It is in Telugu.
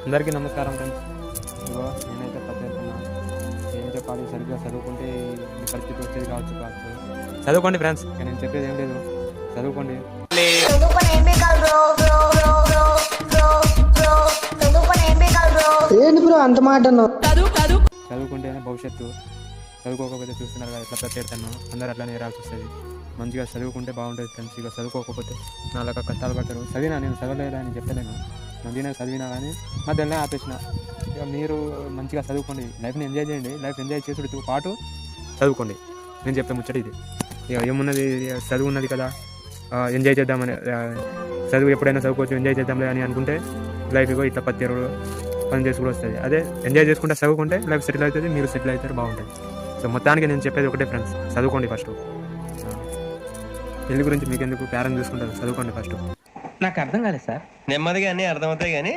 అందరికీ నమస్కారం ఫ్రెండ్స్. ఇదిగో నేనైతే పద్దెతున్నా ఏం చెప్పాలి, సరిగ్గా చదువుకుంటే ఈ పరిస్థితి వచ్చేది కావచ్చు. చదువుకోండి ఫ్రెండ్స్, నేను చెప్పేది ఏం లేదు, చదువుకోండి. ఏంటి బ్రో అంత మాట చదువుకుంటేనే భవిష్యత్తు. చదువుకోకపోతే చూస్తున్నారు కదా ఎట్లా ప్రత్యేకతను, అందరూ అట్లానే రాల్సి వస్తుంది. మంచిగా చదువుకుంటే బాగుంటుంది ఫ్రెండ్స్. ఇక చదువుకోకపోతే నాలుగు కష్టాలు పడతారు. చదివినా, నేను చదవలేదని చెప్పలేను, మంచిగా చదివినా కానీ మధ్యలోనే ఆపేసిన. ఇక మీరు మంచిగా చదువుకోండి, లైఫ్ని ఎంజాయ్ చేయండి. లైఫ్ ఎంజాయ్ చేసుడితో పాటు చదువుకోండి. నేను చెప్పే ముచ్చట ఇది. ఇక ఏమున్నది, చదువు ఉన్నది కదా, ఎంజాయ్ చేద్దామని, చదువు ఎప్పుడైనా చదువుకోవచ్చు, ఎంజాయ్ చేద్దాంలే అని అనుకుంటే లైఫ్ ఇగో ఇట్లా 10 రోజులు పని చేసి కూడా వస్తుంది. అదే ఎంజాయ్ చేసుకుంటే చదువుకుంటే లైఫ్ సెటిల్ అవుతుంది, మీరు సెటిల్ అవుతారు, బాగుంటుంది. సో మొత్తానికి నేను చెప్పేది ఒకటే ఫ్రెండ్స్, చదువుకోండి ఫస్ట్. పెళ్లి గురించి మీకు ఎందుకు, పేరెంట్స్ చూసుకుంటారు, చదువుకోండి ఫస్ట్. నాకు అర్థం కాలేదు సార్. నెమ్మదిగా అన్నీ అర్థమవుతాయి కానీ